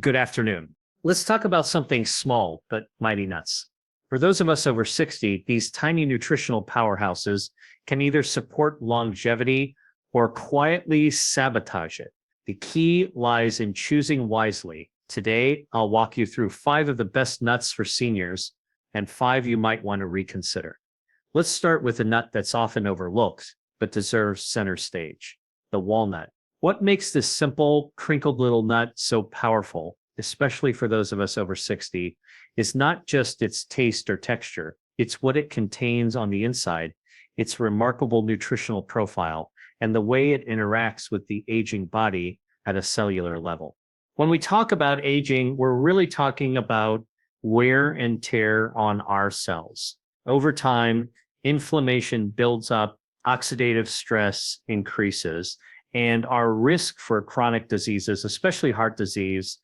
Good afternoon. Let's talk about something small but mighty nuts. For those of us over 60, these tiny nutritional powerhouses can either support longevity or quietly sabotage it. The key lies in choosing wisely. Today, I'll walk you through 5 of the best nuts for seniors and 5 you might want to reconsider. Let's start with a nut that's often overlooked but deserves center stage: the walnut. What makes this simple, crinkled little nut so powerful, especially for those of us over 60, is not just its taste or texture, it's what it contains on the inside, its remarkable nutritional profile, and the way it interacts with the aging body at a cellular level. When we talk about aging, we're really talking about wear and tear on our cells. Over time, inflammation builds up, oxidative stress increases, and our risk for chronic diseases, especially heart disease,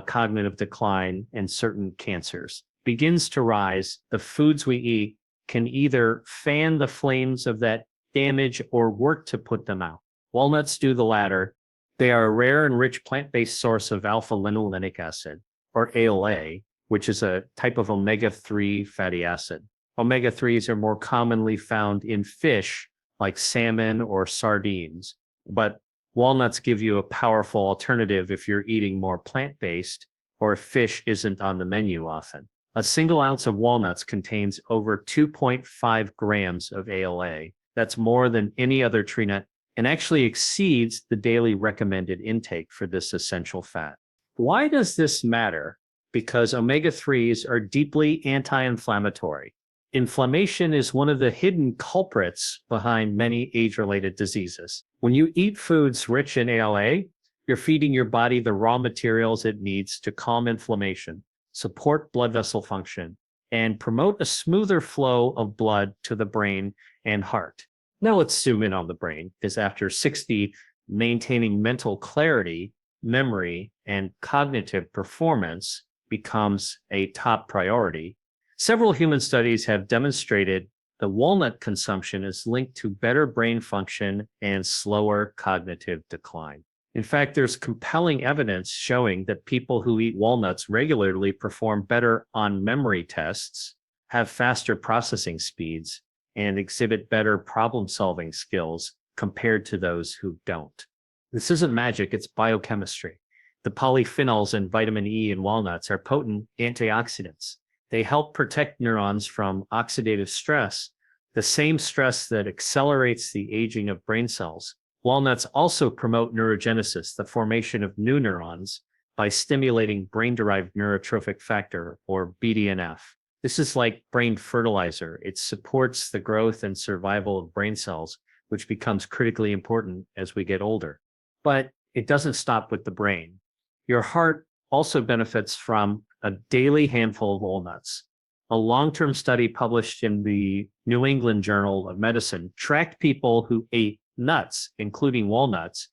cognitive decline, and certain cancers, begins to rise. The foods we eat can either fan the flames of that damage or work to put them out. Walnuts do the latter. They are a rare and rich plant-based source of alpha-linolenic acid, or ALA, which is a type of omega-3 fatty acid. Omega-3s are more commonly found in fish like salmon or sardines, but walnuts give you a powerful alternative if you're eating more plant-based or if fish isn't on the menu often. A single ounce of walnuts contains over 2.5 grams of ALA. That's more than any other tree nut and actually exceeds the daily recommended intake for this essential fat. Why does this matter? Because omega-3s are deeply anti-inflammatory. Inflammation is one of the hidden culprits behind many age-related diseases. When you eat foods rich in ALA, you're feeding your body the raw materials it needs to calm inflammation, support blood vessel function, and promote a smoother flow of blood to the brain and heart. Now let's zoom in on the brain, because after 60, maintaining mental clarity, memory, and cognitive performance becomes a top priority. Several human studies have demonstrated the walnut consumption is linked to better brain function and slower cognitive decline. In fact, there's compelling evidence showing that people who eat walnuts regularly perform better on memory tests, have faster processing speeds, and exhibit better problem-solving skills compared to those who don't. This isn't magic, it's biochemistry. The polyphenols and vitamin E in walnuts are potent antioxidants. They help protect neurons from oxidative stress, the same stress that accelerates the aging of brain cells. Walnuts also promote neurogenesis, the formation of new neurons, by stimulating brain-derived neurotrophic factor, or BDNF. This is like brain fertilizer. It supports the growth and survival of brain cells, which becomes critically important as we get older. But it doesn't stop with the brain. Your heart also benefits from a daily handful of walnuts. A long-term study published in the New England Journal of Medicine tracked people who ate nuts, including walnuts,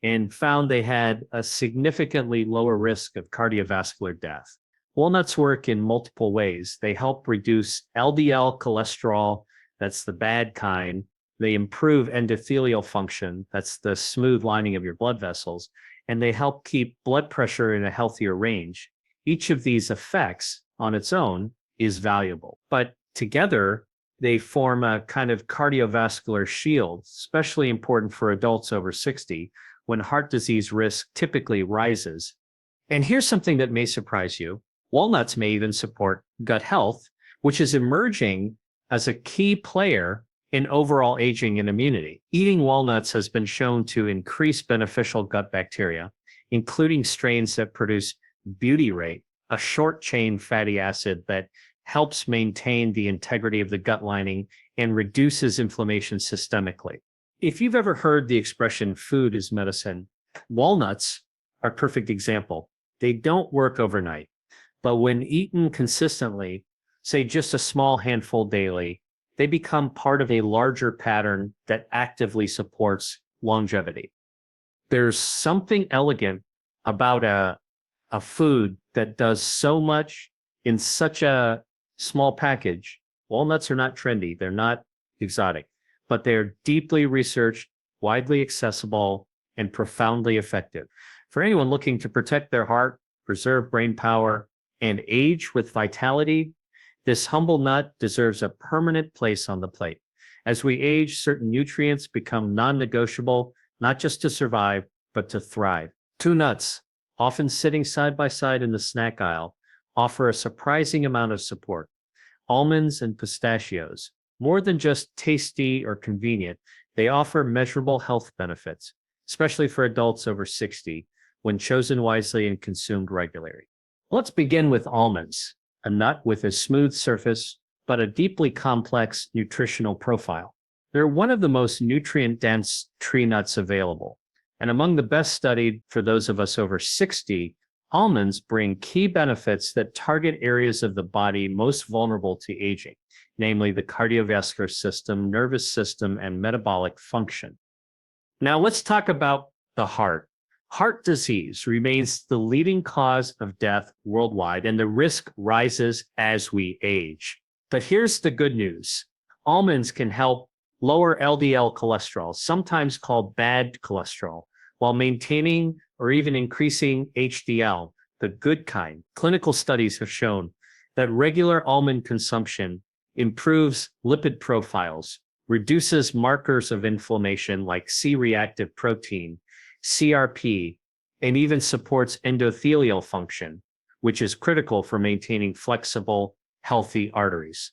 and found they had a significantly lower risk of cardiovascular death. Walnuts work in multiple ways. They help reduce LDL cholesterol, that's the bad kind. They improve endothelial function, that's the smooth lining of your blood vessels, and they help keep blood pressure in a healthier range. Each of these effects on its own is valuable, but together they form a kind of cardiovascular shield, especially important for adults over 60 when heart disease risk typically rises. And here's something that may surprise you. Walnuts may even support gut health, which is emerging as a key player in overall aging and immunity. Eating walnuts has been shown to increase beneficial gut bacteria, including strains that produce butyrate, a short-chain fatty acid that helps maintain the integrity of the gut lining and reduces inflammation systemically. If you've ever heard the expression food is medicine, walnuts are a perfect example. They don't work overnight, but when eaten consistently, say just a small handful daily, they become part of a larger pattern that actively supports longevity. There's something elegant about a food that does so much in such a small package. Walnuts are not trendy, they're not exotic, but they're deeply researched, widely accessible, and profoundly effective. For anyone looking to protect their heart preserve brain power, and age with vitality, this humble nut deserves a permanent place on the plate. As we age, certain nutrients become non-negotiable, not just to survive, but to thrive. Two nuts, often sitting side by side in the snack aisle, offer a surprising amount of support. Almonds and pistachios. More than just tasty or convenient, they offer measurable health benefits, especially for adults over 60, when chosen wisely and consumed regularly. Let's begin with almonds, a nut with a smooth surface, but a deeply complex nutritional profile. They're one of the most nutrient-dense tree nuts available, and among the best studied for those of us over 60, almonds bring key benefits that target areas of the body most vulnerable to aging, namely the cardiovascular system, nervous system, and metabolic function. Now let's talk about the heart. Heart disease remains the leading cause of death worldwide, and the risk rises as we age. But here's the good news. Almonds can help lower LDL cholesterol, sometimes called bad cholesterol, while maintaining or even increasing HDL, the good kind. Clinical studies have shown that regular almond consumption improves lipid profiles, reduces markers of inflammation like C-reactive protein, CRP, and even supports endothelial function, which is critical for maintaining flexible, healthy arteries.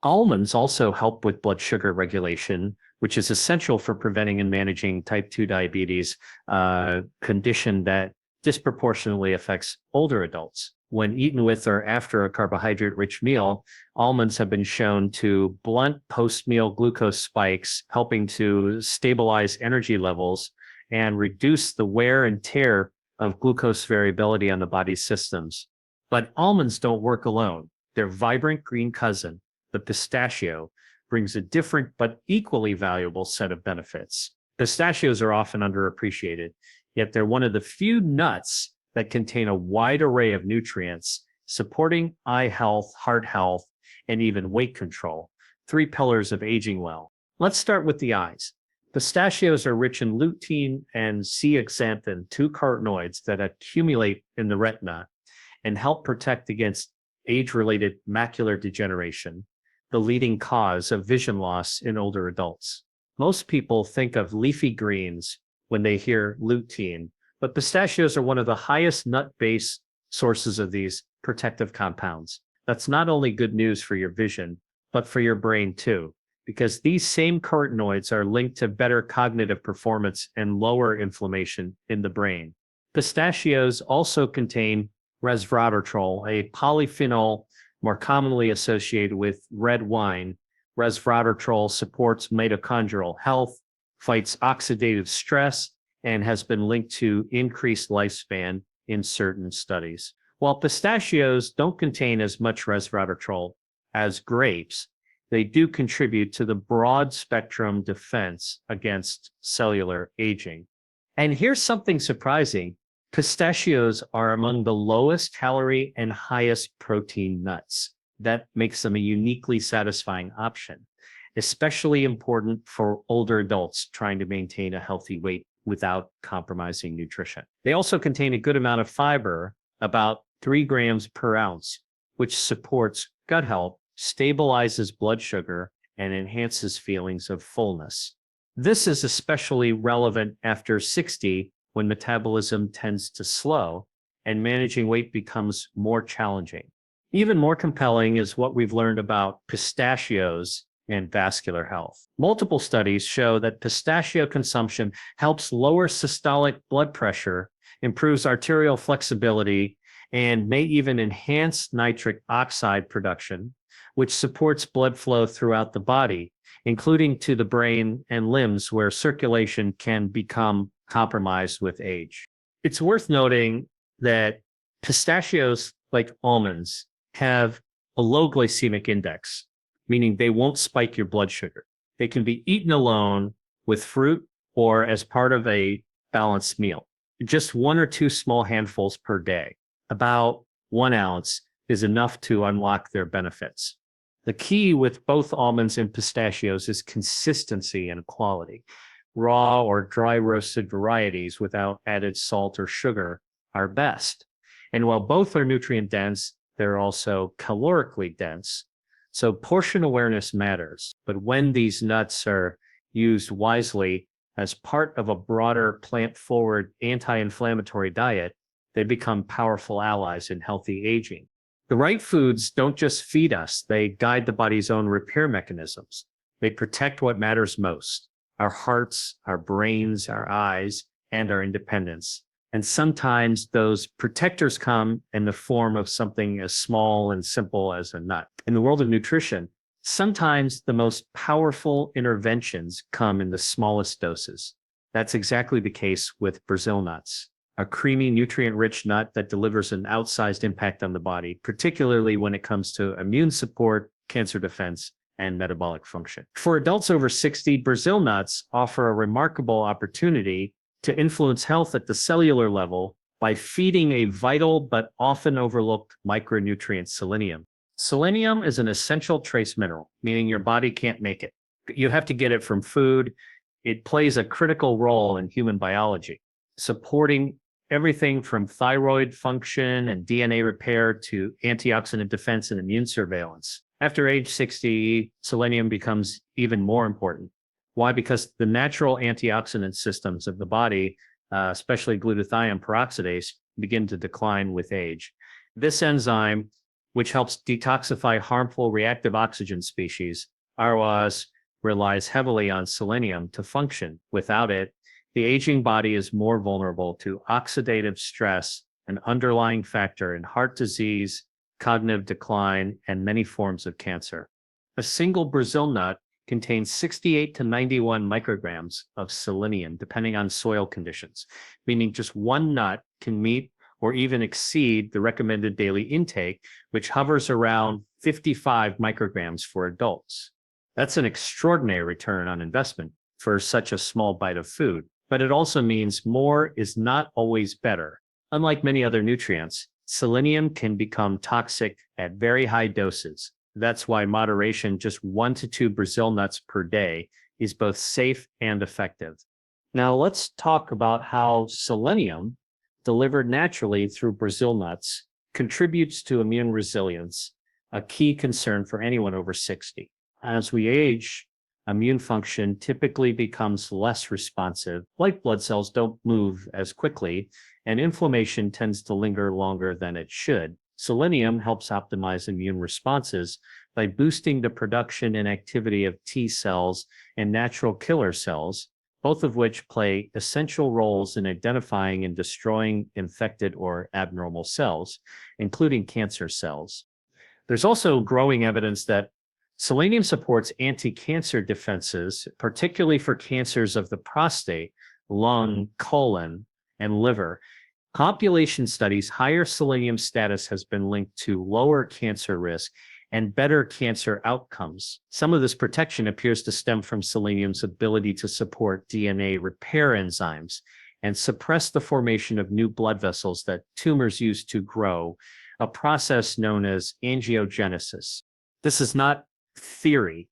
Almonds also help with blood sugar regulation, which is essential for preventing and managing type 2 diabetes, a condition that disproportionately affects older adults. When eaten with or after a carbohydrate-rich meal, almonds have been shown to blunt post-meal glucose spikes, helping to stabilize energy levels and reduce the wear and tear of glucose variability on the body's systems. But almonds don't work alone. Their vibrant green cousin, the pistachio, brings a different but equally valuable set of benefits. Pistachios are often underappreciated, yet they're one of the few nuts that contain a wide array of nutrients, supporting eye health, heart health, and even weight control, three pillars of aging well. Let's start with the eyes. Pistachios are rich in lutein and zeaxanthin, two carotenoids that accumulate in the retina and help protect against age-related macular degeneration, the leading cause of vision loss in older adults. Most people think of leafy greens when they hear lutein, but pistachios are one of the highest nut-based sources of these protective compounds. That's not only good news for your vision, but for your brain too, because these same carotenoids are linked to better cognitive performance and lower inflammation in the brain. Pistachios also contain resveratrol, a polyphenol more commonly associated with red wine. Resveratrol supports mitochondrial health, fights oxidative stress, and has been linked to increased lifespan in certain studies. While pistachios don't contain as much resveratrol as grapes, they do contribute to the broad spectrum defense against cellular aging. And here's something surprising. Pistachios are among the lowest calorie and highest protein nuts. That makes them a uniquely satisfying option, especially important for older adults trying to maintain a healthy weight without compromising nutrition. They also contain a good amount of fiber, about 3 grams per ounce, which supports gut health, stabilizes blood sugar, and enhances feelings of fullness. This is especially relevant after 60, when metabolism tends to slow and managing weight becomes more challenging. Even more compelling is what we've learned about pistachios and vascular health. Multiple studies show that pistachio consumption helps lower systolic blood pressure, improves arterial flexibility, and may even enhance nitric oxide production, which supports blood flow throughout the body, including to the brain and limbs where circulation can become compromised with age. It's worth noting that pistachios, like almonds, have a low glycemic index, meaning they won't spike your blood sugar. They can be eaten alone with fruit or as part of a balanced meal. Just 1 or 2 small handfuls per day, about 1 ounce, is enough to unlock their benefits. The key with both almonds and pistachios is consistency and quality. Raw or dry roasted varieties without added salt or sugar are best. And while both are nutrient dense, they're also calorically dense. So portion awareness matters. But when these nuts are used wisely as part of a broader plant-forward anti-inflammatory diet, they become powerful allies in healthy aging. The right foods don't just feed us, they guide the body's own repair mechanisms. They protect what matters most: our hearts, our brains, our eyes, and our independence. And sometimes those protectors come in the form of something as small and simple as a nut. In the world of nutrition, sometimes the most powerful interventions come in the smallest doses. That's exactly the case with Brazil nuts, a creamy, nutrient-rich nut that delivers an outsized impact on the body, particularly when it comes to immune support, cancer defense, and metabolic function. For adults over 60, Brazil nuts offer a remarkable opportunity to influence health at the cellular level by feeding a vital but often overlooked micronutrient, selenium. Selenium is an essential trace mineral, meaning your body can't make it. You have to get it from food. It plays a critical role in human biology, supporting everything from thyroid function and DNA repair to antioxidant defense and immune surveillance. After age 60, selenium becomes even more important. Why? Because the natural antioxidant systems of the body, especially glutathione peroxidase, begin to decline with age. This enzyme, which helps detoxify harmful reactive oxygen species, ROS, relies heavily on selenium to function. Without it, the aging body is more vulnerable to oxidative stress, an underlying factor in heart disease, cognitive decline, and many forms of cancer. A single Brazil nut contains 68 to 91 micrograms of selenium, depending on soil conditions, meaning just one nut can meet or even exceed the recommended daily intake, which hovers around 55 micrograms for adults. That's an extraordinary return on investment for such a small bite of food. But it also means more is not always better. Unlike many other nutrients, selenium can become toxic at very high doses. That's why moderation, just 1 to 2 Brazil nuts per day, is both safe and effective. Now let's talk about how selenium, delivered naturally through Brazil nuts, contributes to immune resilience, a key concern for anyone over 60. As we age, immune function typically becomes less responsive. White blood cells don't move as quickly, and inflammation tends to linger longer than it should. Selenium helps optimize immune responses by boosting the production and activity of T cells and natural killer cells, both of which play essential roles in identifying and destroying infected or abnormal cells, including cancer cells. There's also growing evidence that selenium supports anti-cancer defenses, particularly for cancers of the prostate, lung, colon, and liver. Population studies, higher selenium status has been linked to lower cancer risk and better cancer outcomes. Some of this protection appears to stem from selenium's ability to support DNA repair enzymes and suppress the formation of new blood vessels that tumors use to grow, a process known as angiogenesis. This is not theory.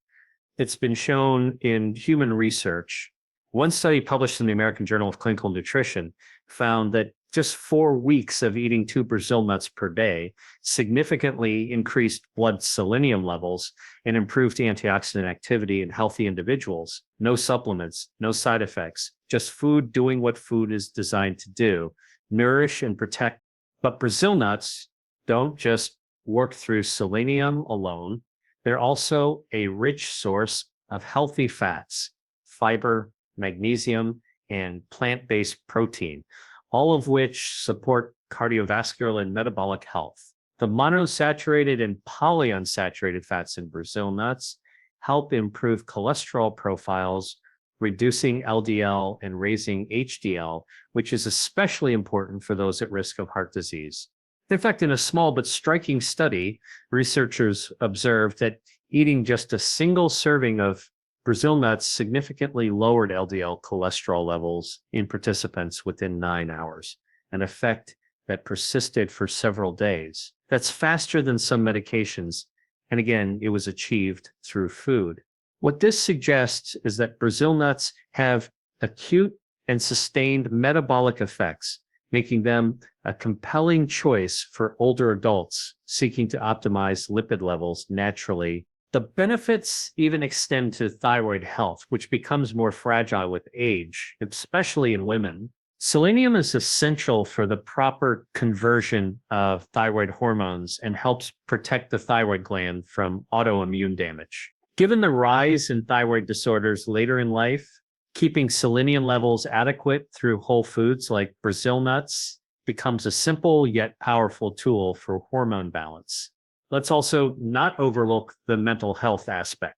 It's been shown in human research. One study published in the American Journal of Clinical Nutrition found that just 4 weeks of eating 2 Brazil nuts per day significantly increased blood selenium levels and improved antioxidant activity in healthy individuals. No supplements, no side effects, just food doing what food is designed to do, nourish and protect. But Brazil nuts don't just work through selenium alone. They're also a rich source of healthy fats, fiber, magnesium, and plant-based protein, all of which support cardiovascular and metabolic health. The monosaturated and polyunsaturated fats in Brazil nuts help improve cholesterol profiles, reducing LDL and raising HDL, which is especially important for those at risk of heart disease. In fact, in a small but striking study, researchers observed that eating just a single serving of Brazil nuts significantly lowered LDL cholesterol levels in participants within 9 hours, an effect that persisted for several days. That's faster than some medications, and again, it was achieved through food. What this suggests is that Brazil nuts have acute and sustained metabolic effects, making them a compelling choice for older adults seeking to optimize lipid levels naturally. The benefits even extend to thyroid health, which becomes more fragile with age, especially in women. Selenium is essential for the proper conversion of thyroid hormones and helps protect the thyroid gland from autoimmune damage. Given the rise in thyroid disorders later in life, keeping selenium levels adequate through whole foods like Brazil nuts becomes a simple yet powerful tool for hormone balance. Let's also not overlook the mental health aspect.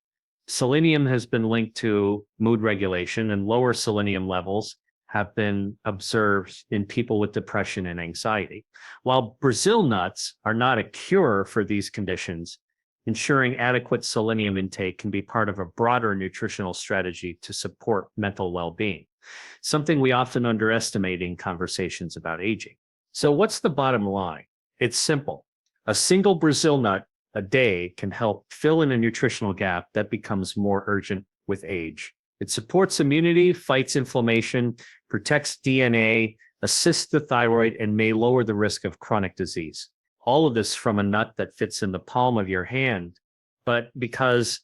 Selenium has been linked to mood regulation, and lower selenium levels have been observed in people with depression and anxiety. While Brazil nuts are not a cure for these conditions, ensuring adequate selenium intake can be part of a broader nutritional strategy to support mental well-being, something we often underestimate in conversations about aging. So what's the bottom line? It's simple. A single Brazil nut a day can help fill in a nutritional gap that becomes more urgent with age. It supports immunity, fights inflammation, protects DNA, assists the thyroid, and may lower the risk of chronic disease. All of this from a nut that fits in the palm of your hand. But because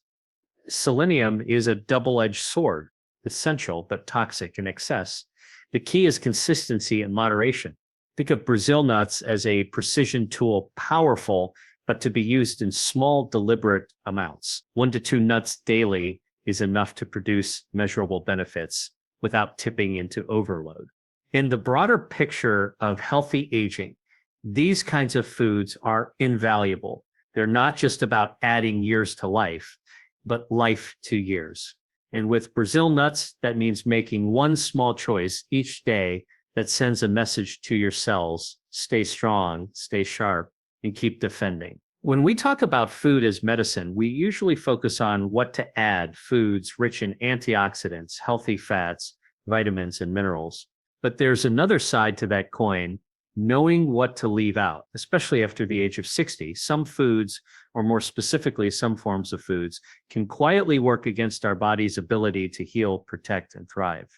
selenium is a double-edged sword, essential but toxic in excess, the key is consistency and moderation. Think of Brazil nuts as a precision tool, powerful, but to be used in small, deliberate amounts. 1 to 2 nuts daily is enough to produce measurable benefits without tipping into overload. In the broader picture of healthy aging, these kinds of foods are invaluable. They're not just about adding years to life, but life to years. And with Brazil nuts, that means making one small choice each day that sends a message to your cells: stay strong, stay sharp, and keep defending. When we talk about food as medicine, we usually focus on what to add: foods rich in antioxidants, healthy fats, vitamins, and minerals. But there's another side to that coin: knowing what to leave out, especially after the age of 60. Some foods, or more specifically, some forms of foods, can quietly work against our body's ability to heal, protect, and thrive.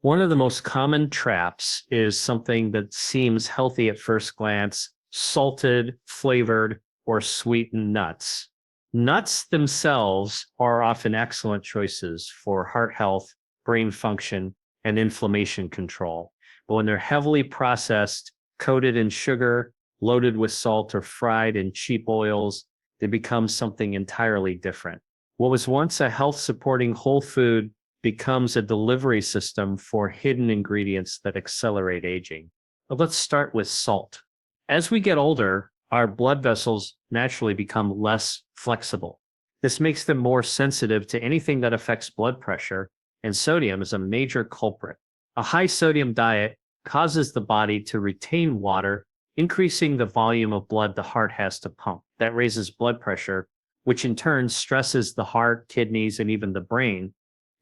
One of the most common traps is something that seems healthy at first glance: salted, flavored, or sweetened nuts. Nuts themselves are often excellent choices for heart health, brain function, and inflammation control. But when they're heavily processed, coated in sugar, loaded with salt, or fried in cheap oils, they become something entirely different. What was once a health-supporting whole food becomes a delivery system for hidden ingredients that accelerate aging. But let's start with salt. As we get older, our blood vessels naturally become less flexible. This makes them more sensitive to anything that affects blood pressure, and sodium is a major culprit. A high sodium diet causes the body to retain water, increasing the volume of blood the heart has to pump. That raises blood pressure, which in turn stresses the heart, kidneys, and even the brain.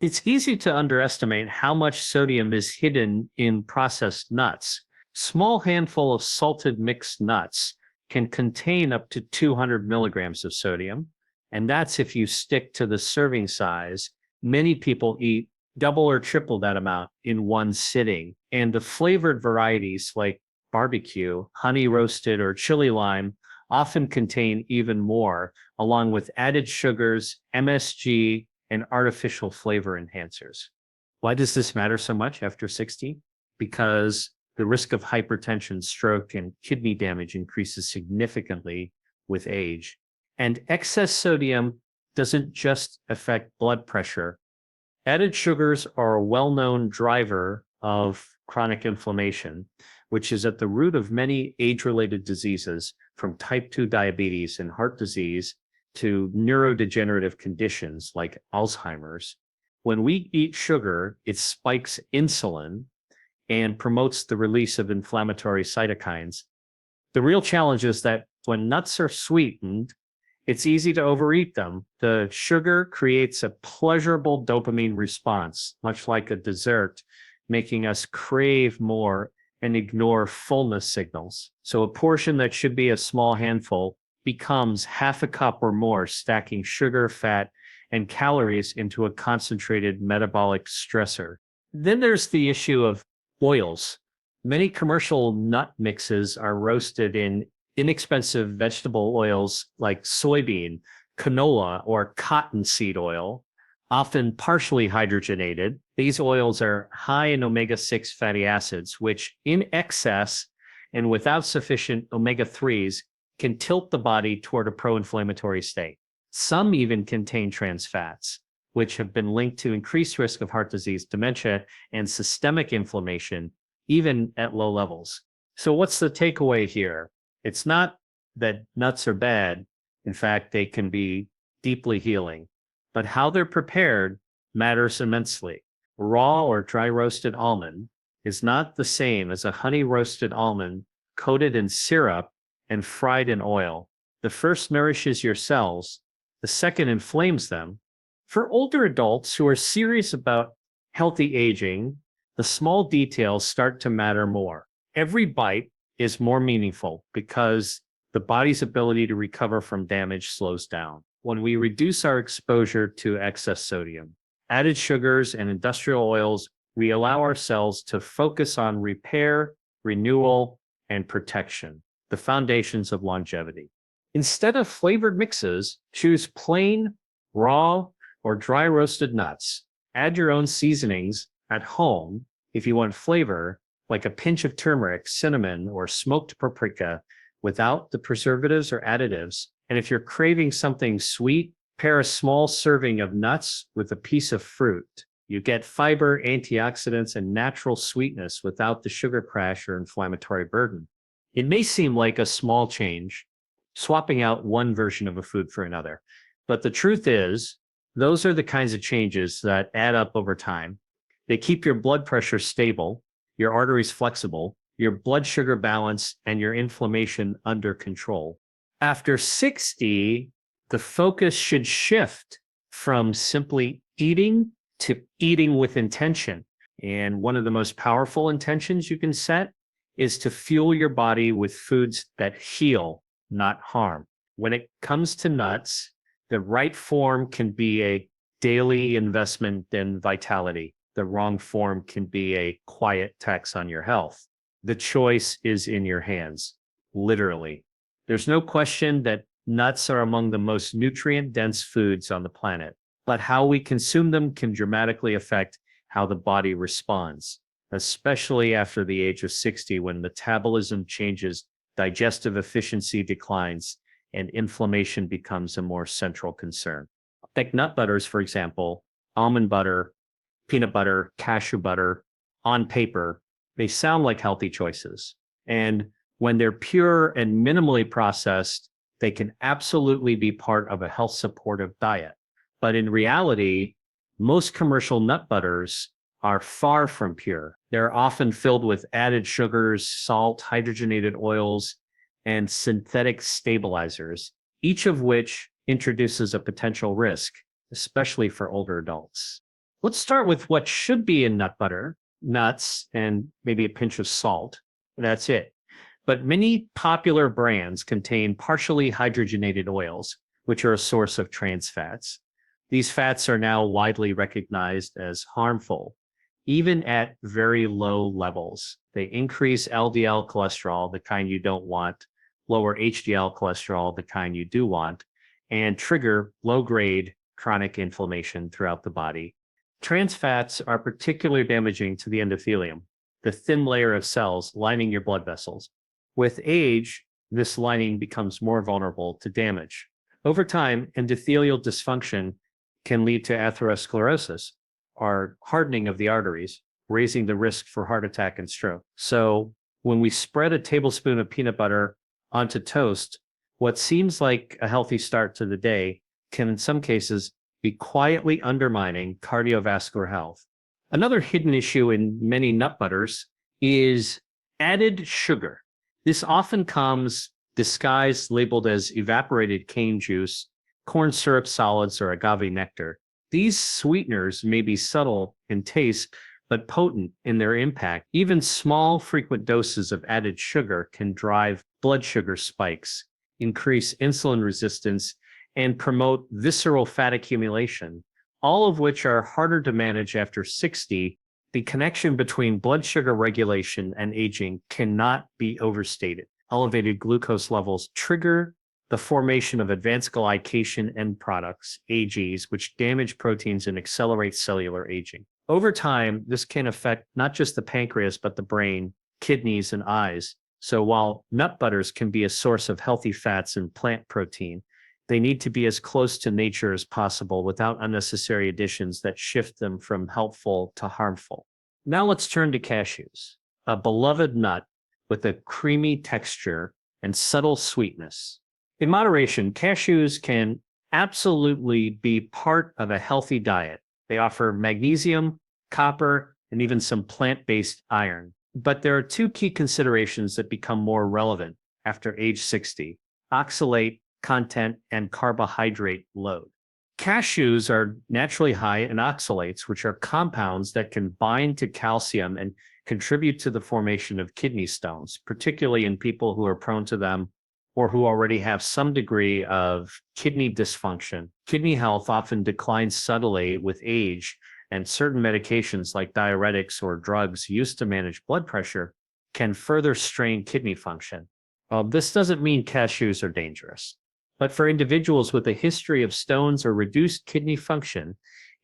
It's easy to underestimate how much sodium is hidden in processed nuts. Small handful of salted mixed nuts can contain up to 200 milligrams of sodium, and that's if you stick to the serving size. Many people eat double or triple that amount in one sitting. And the flavored varieties like barbecue, honey roasted, or chili lime often contain even more, along with added sugars, MSG, and artificial flavor enhancers. Why does this matter so much after 60? Because the risk of hypertension, stroke, and kidney damage increases significantly with age. And excess sodium doesn't just affect blood pressure. Added sugars are a well-known driver of chronic inflammation, which is at the root of many age-related diseases, from type 2 diabetes and heart disease to neurodegenerative conditions like Alzheimer's. When we eat sugar, it spikes insulin and promotes the release of inflammatory cytokines. The real challenge is that when nuts are sweetened, it's easy to overeat them. The sugar creates a pleasurable dopamine response, much like a dessert, making us crave more and ignore fullness signals. So a portion that should be a small handful becomes half a cup or more, stacking sugar, fat, and calories into a concentrated metabolic stressor. Then there's the issue of oils. Many commercial nut mixes are roasted in inexpensive vegetable oils like soybean, canola, or cottonseed oil, often partially hydrogenated. These oils are high in omega-6 fatty acids, which in excess and without sufficient omega-3s can tilt the body toward a pro-inflammatory state. Some even contain trans fats, which have been linked to increased risk of heart disease, dementia, and systemic inflammation, even at low levels. So what's the takeaway here? It's not that nuts are bad. In fact, they can be deeply healing, but how they're prepared matters immensely. Raw or dry roasted almond is not the same as a honey roasted almond coated in syrup and fried in oil. The first nourishes your cells, the second inflames them. For older adults who are serious about healthy aging, the small details start to matter more. Every bite is more meaningful because the body's ability to recover from damage slows down. When we reduce our exposure to excess sodium, added sugars, and industrial oils, we allow ourselves to focus on repair, renewal, and protection, the foundations of longevity. Instead of flavored mixes, choose plain, raw, or dry roasted nuts. Add your own seasonings at home if you want flavor, like a pinch of turmeric, cinnamon, or smoked paprika without the preservatives or additives. And if you're craving something sweet, pair a small serving of nuts with a piece of fruit. You get fiber, antioxidants, and natural sweetness without the sugar crash or inflammatory burden. It may seem like a small change, swapping out one version of a food for another, but the truth is, those are the kinds of changes that add up over time. They keep your blood pressure stable, your arteries flexible, your blood sugar balanced, and your inflammation under control. After 60, the focus should shift from simply eating to eating with intention. And one of the most powerful intentions you can set is to fuel your body with foods that heal, not harm. When it comes to nuts, the right form can be a daily investment in vitality. The wrong form can be a quiet tax on your health. The choice is in your hands, literally. There's no question that nuts are among the most nutrient-dense foods on the planet, but how we consume them can dramatically affect how the body responds, especially after the age of 60 when metabolism changes, digestive efficiency declines, and inflammation becomes a more central concern. Take nut butters, for example, almond butter, peanut butter, cashew butter. On paper, they sound like healthy choices. And when they're pure and minimally processed, they can absolutely be part of a health supportive diet. But in reality, most commercial nut butters are far from pure. They're often filled with added sugars, salt, hydrogenated oils, and synthetic stabilizers, each of which introduces a potential risk, especially for older adults. Let's start with what should be in nut butter, nuts, and maybe a pinch of salt. That's it. But many popular brands contain partially hydrogenated oils, which are a source of trans fats. These fats are now widely recognized as harmful, even at very low levels. They increase LDL cholesterol, the kind you don't want, lower HDL cholesterol, the kind you do want, and trigger low-grade chronic inflammation throughout the body. Trans fats are particularly damaging to the endothelium, the thin layer of cells lining your blood vessels. With age, this lining becomes more vulnerable to damage. Over time, endothelial dysfunction can lead to atherosclerosis, or hardening of the arteries, raising the risk for heart attack and stroke. So when we spread a tablespoon of peanut butter onto toast, what seems like a healthy start to the day can in some cases be quietly undermining cardiovascular health. Another hidden issue in many nut butters is added sugar. This often comes disguised, labeled as evaporated cane juice, corn syrup solids, or agave nectar. These sweeteners may be subtle in taste, but potent in their impact. Even small, frequent doses of added sugar can drive blood sugar spikes, increase insulin resistance, and promote visceral fat accumulation, all of which are harder to manage after 60 The connection between blood sugar regulation and aging cannot be overstated. Elevated glucose levels trigger the formation of advanced glycation end products, AGs, which damage proteins and accelerate cellular aging. Over time, this can affect not just the pancreas, but the brain, kidneys, and eyes. So while nut butters can be a source of healthy fats and plant protein, they need to be as close to nature as possible without unnecessary additions that shift them from helpful to harmful. Now let's turn to cashews, a beloved nut with a creamy texture and subtle sweetness. In moderation, cashews can absolutely be part of a healthy diet. They offer magnesium, copper, and even some plant-based iron. But there are two key considerations that become more relevant after age 60: oxalate content and carbohydrate load. Cashews are naturally high in oxalates, which are compounds that can bind to calcium and contribute to the formation of kidney stones, particularly in people who are prone to them or who already have some degree of kidney dysfunction. Kidney health often declines subtly with age, and certain medications like diuretics or drugs used to manage blood pressure can further strain kidney function. This doesn't mean cashews are dangerous, but for individuals with a history of stones or reduced kidney function,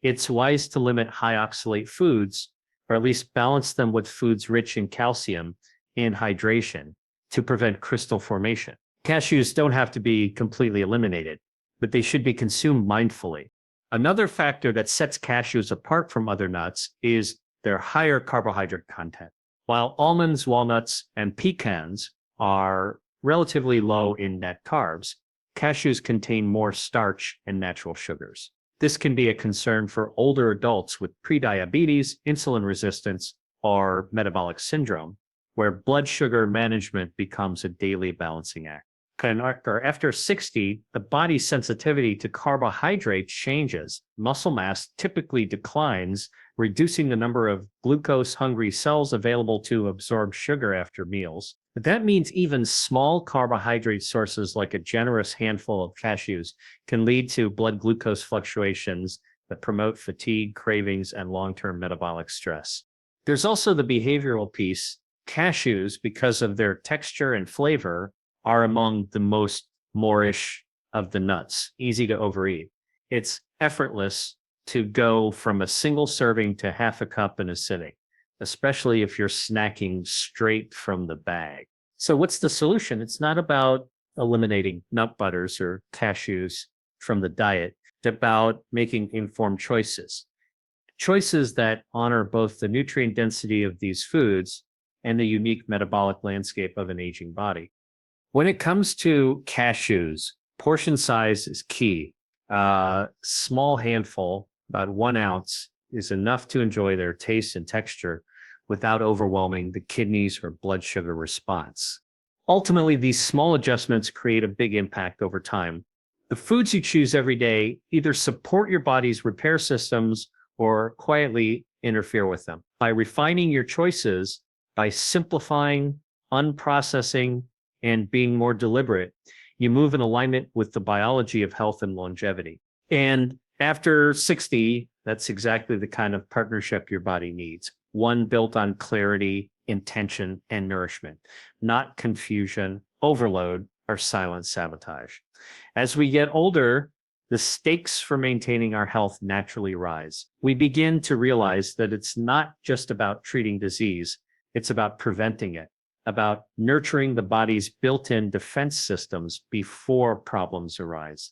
it's wise to limit high oxalate foods, or at least balance them with foods rich in calcium and hydration to prevent crystal formation. Cashews don't have to be completely eliminated, but they should be consumed mindfully. Another factor that sets cashews apart from other nuts is their higher carbohydrate content. While almonds, walnuts, and pecans are relatively low in net carbs, cashews contain more starch and natural sugars. This can be a concern for older adults with prediabetes, insulin resistance, or metabolic syndrome, where blood sugar management becomes a daily balancing act. After 60, the body's sensitivity to carbohydrates changes. Muscle mass typically declines, reducing the number of glucose-hungry cells available to absorb sugar after meals. But that means even small carbohydrate sources like a generous handful of cashews can lead to blood glucose fluctuations that promote fatigue, cravings, and long-term metabolic stress. There's also the behavioral piece. Cashews, because of their texture and flavor, are among the most moreish of the nuts, easy to overeat. It's effortless to go from a single serving to half a cup in a sitting, especially if you're snacking straight from the bag. So what's the solution? It's not about eliminating nut butters or cashews from the diet. It's about making informed choices. Choices that honor both the nutrient density of these foods and the unique metabolic landscape of an aging body. When it comes to cashews, portion size is key. Small handful, about 1 ounce, is enough to enjoy their taste and texture without overwhelming the kidneys or blood sugar response. Ultimately, these small adjustments create a big impact over time. The foods you choose every day either support your body's repair systems or quietly interfere with them. By refining your choices, by simplifying, unprocessing, and being more deliberate, you move in alignment with the biology of health and longevity. And after 60, that's exactly the kind of partnership your body needs. One built on clarity, intention, and nourishment, not confusion, overload, or silent sabotage. As we get older, the stakes for maintaining our health naturally rise. We begin to realize that it's not just about treating disease, it's about preventing it, about nurturing the body's built-in defense systems before problems arise.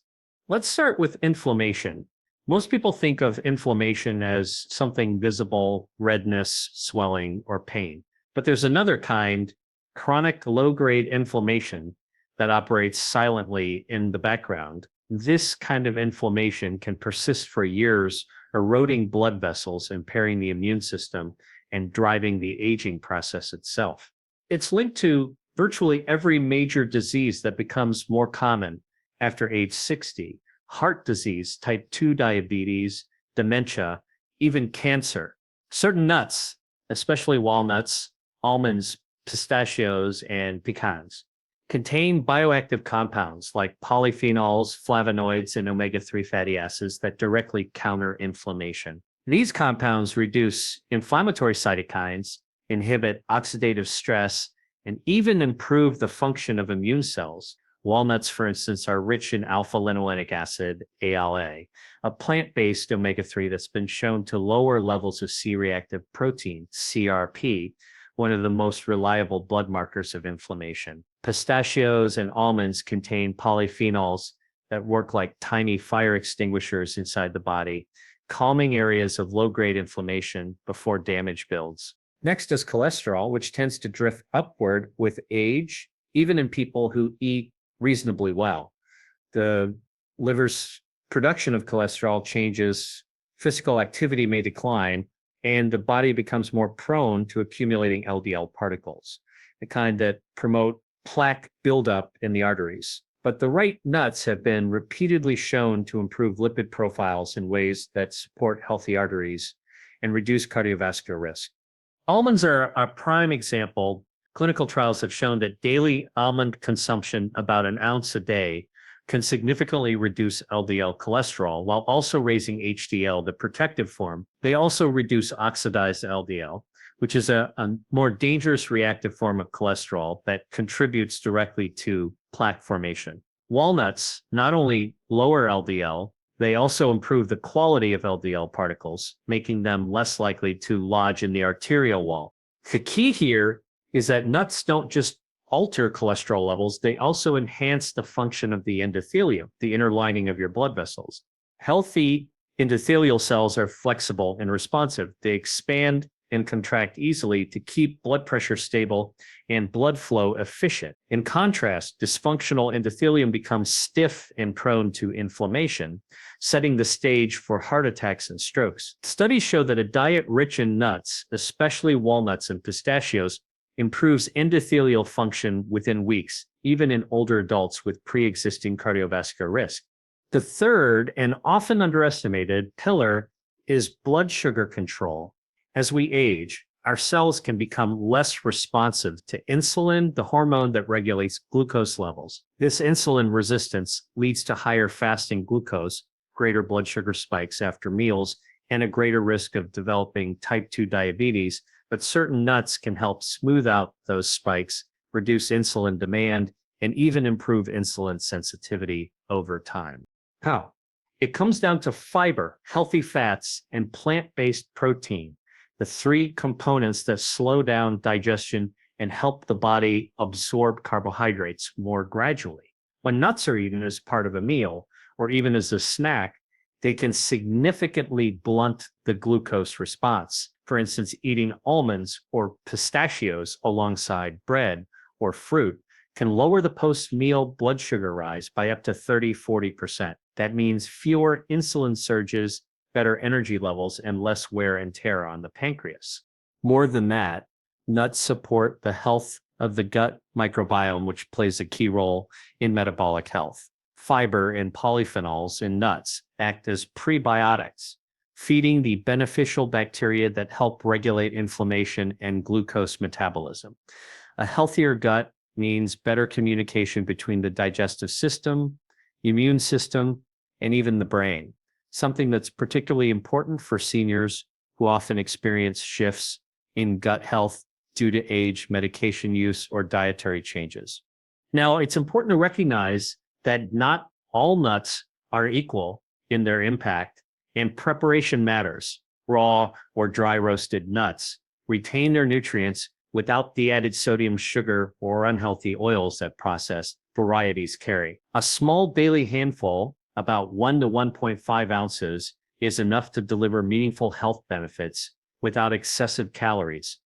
Let's start with inflammation. Most people think of inflammation as something visible, redness, swelling, or pain. But there's another kind, chronic low-grade inflammation, that operates silently in the background. This kind of inflammation can persist for years, eroding blood vessels, impairing the immune system, and driving the aging process itself. It's linked to virtually every major disease that becomes more common after age 60. Heart disease, type 2 diabetes, dementia, even cancer. Certain nuts, especially walnuts, almonds, pistachios, and pecans, contain bioactive compounds like polyphenols, flavonoids, and omega-3 fatty acids that directly counter inflammation. These compounds reduce inflammatory cytokines, inhibit oxidative stress, and even improve the function of immune cells. Walnuts, for instance, are rich in alpha-linolenic acid, ALA, a plant-based omega-3 that's been shown to lower levels of C-reactive protein, CRP, one of the most reliable blood markers of inflammation. Pistachios and almonds contain polyphenols that work like tiny fire extinguishers inside the body, calming areas of low-grade inflammation before damage builds. Next is cholesterol, which tends to drift upward with age, even in people who eat reasonably well. The liver's production of cholesterol changes, physical activity may decline, and the body becomes more prone to accumulating LDL particles, the kind that promote plaque buildup in the arteries. But the right nuts have been repeatedly shown to improve lipid profiles in ways that support healthy arteries and reduce cardiovascular risk. Almonds are a prime example. Clinical trials have shown that daily almond consumption, about an ounce a day, can significantly reduce LDL cholesterol while also raising HDL, the protective form. They also reduce oxidized LDL, which is a more dangerous reactive form of cholesterol that contributes directly to plaque formation. Walnuts not only lower LDL, they also improve the quality of LDL particles, making them less likely to lodge in the arterial wall. The key here is that nuts don't just alter cholesterol levels, they also enhance the function of the endothelium, the inner lining of your blood vessels. Healthy endothelial cells are flexible and responsive. They expand and contract easily to keep blood pressure stable and blood flow efficient. In contrast, dysfunctional endothelium becomes stiff and prone to inflammation, setting the stage for heart attacks and strokes. Studies show that a diet rich in nuts, especially walnuts and pistachios, improves endothelial function within weeks, even in older adults with pre-existing cardiovascular risk. The third and often underestimated pillar is blood sugar control. As we age, our cells can become less responsive to insulin, the hormone that regulates glucose levels. This insulin resistance leads to higher fasting glucose, greater blood sugar spikes after meals, and a greater risk of developing type 2 diabetes, but certain nuts can help smooth out those spikes, reduce insulin demand, and even improve insulin sensitivity over time. How? It comes down to fiber, healthy fats, and plant-based protein, the three components that slow down digestion and help the body absorb carbohydrates more gradually. When nuts are eaten as part of a meal, or even as a snack, they can significantly blunt the glucose response. For instance, eating almonds or pistachios alongside bread or fruit can lower the post-meal blood sugar rise by up to 30–40%. That means fewer insulin surges, better energy levels, and less wear and tear on the pancreas. More than that, nuts support the health of the gut microbiome, which plays a key role in metabolic health. Fiber and polyphenols in nuts act as prebiotics, feeding the beneficial bacteria that help regulate inflammation and glucose metabolism. A healthier gut means better communication between the digestive system, immune system, and even the brain, something that's particularly important for seniors who often experience shifts in gut health due to age, medication use, or dietary changes. Now, it's important to recognize that not all nuts are equal in their impact, and preparation matters. Raw or dry roasted nuts retain their nutrients without the added sodium, sugar, or unhealthy oils that processed varieties carry. A small daily handful, about 1 to 1.5 ounces, is enough to deliver meaningful health benefits without excessive calories.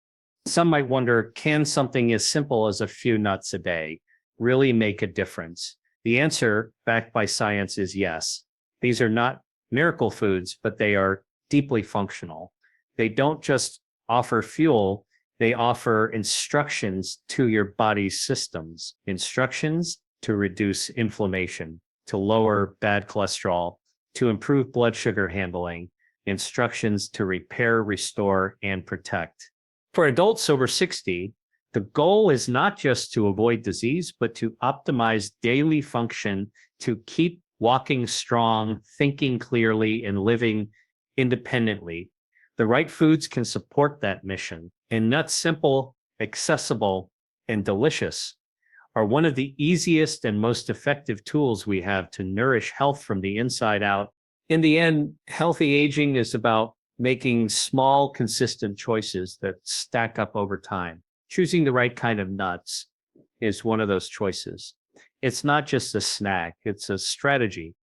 Some might wonder, can something as simple as a few nuts a day really make a difference? The answer, backed by science, is yes. These are not miracle foods, but they are deeply functional. They don't just offer fuel, they offer instructions to your body's systems, instructions to reduce inflammation, to lower bad cholesterol, to improve blood sugar handling, instructions to repair, restore, and protect. For adults over 60, the goal is not just to avoid disease, but to optimize daily function to keep walking strong, thinking clearly, and living independently. The right foods can support that mission. And nuts, simple, accessible, and delicious, are one of the easiest and most effective tools we have to nourish health from the inside out. In the end, healthy aging is about making small, consistent choices that stack up over time. Choosing the right kind of nuts is one of those choices. It's not just a snack, it's a strategy